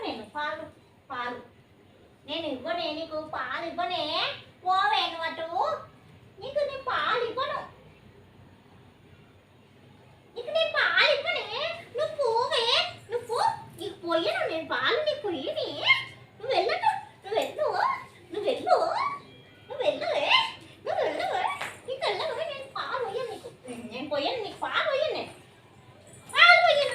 నేను పాలు పాలు నేను ఇవ్వనే నీకు పాలు ఇవ్వనే పోవే నువ్వు అటు నీకు నేను పాలు ఇవ్వను నీకు నేను పాలు ఇవ్వనే నువ్వు పోవే నువ్వు నీకు పోయాను నేను పాలు నీకు పోయని నువ్వు వెళ్ళటు నువ్వు వెళ్ళు నువ్వు వెళ్ళు నువ్వు వెళ్ళవే నువ్వు వెళ్ళవే నీకు వెళ్ళవే నేను పాలు పోయాను నీకు నేను పోయాను నీకు పాలు పోయాను నేను పాలు పోయాను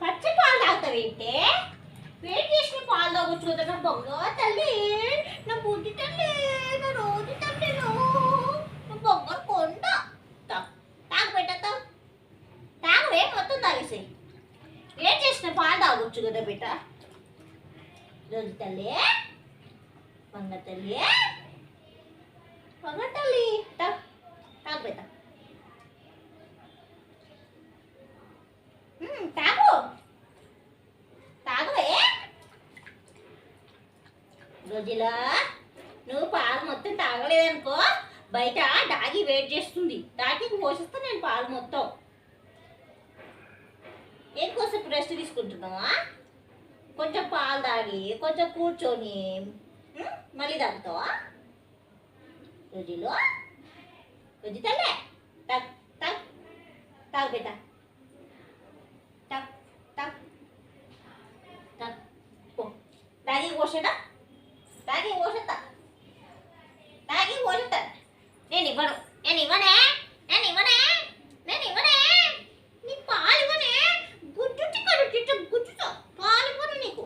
పచ్చి పాలు తాగుతావేంటే వేడి చేసిన పాలు తాగొచ్చు కదా నా బొంగ తల్లి నా బుద్ధి తల్లి నా రోజు తల్లి నా బొంగ కొండ తాగు పెట్టా తాగవే మొత్తం తాగేసాయి వేడి చేసిన పాలు తాగొచ్చు కదా బిడ్డ రోజు తల్లి బొంగ తల్లి బొంగ తల్లి తాగు పెట్టా తాగు తాగువే రోజులా నువ్వు పాలు మొత్తం తాగలేదనుకో బయట డాగి వెయిట్ చేస్తుంది డాగికి పోషిస్తా నేను పాలు మొత్తం ఏకోసం రెస్ట్ తీసుకుంటున్నావా కొంచెం పాలు తాగి కొంచెం కూర్చొని మళ్ళీ తాగుతావా రోజులో రోజు తల్లే తాగు తాగు తాగు బిడ్డ తాగి పోసేదా తాగి పోసేస్తా తాగి పోసేస్తా నేను ఇవ్వను నేను ఇవ్వనే నేను ఇవ్వనే నేను ఇవ్వనే నీ పాలు ఇవ్వనే గుడ్డు కడు చిట్ట గుడ్డుతో పాలు ఇవ్వను నీకు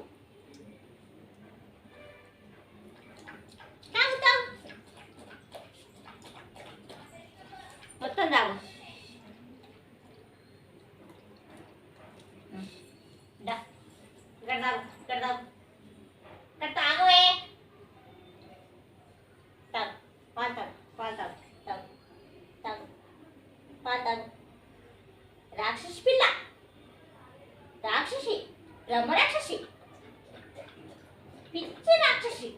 తాగు తాగు మొత్తం తాగు ఇక్కడ తాగవే తాగు పాలు తాగు పాలు తాగు తాగు తాగు పాలు తాగు రాక్షసి పిల్ల రాక్షసి బ్రహ్మ రాక్షసి పిచ్చి రాక్షసి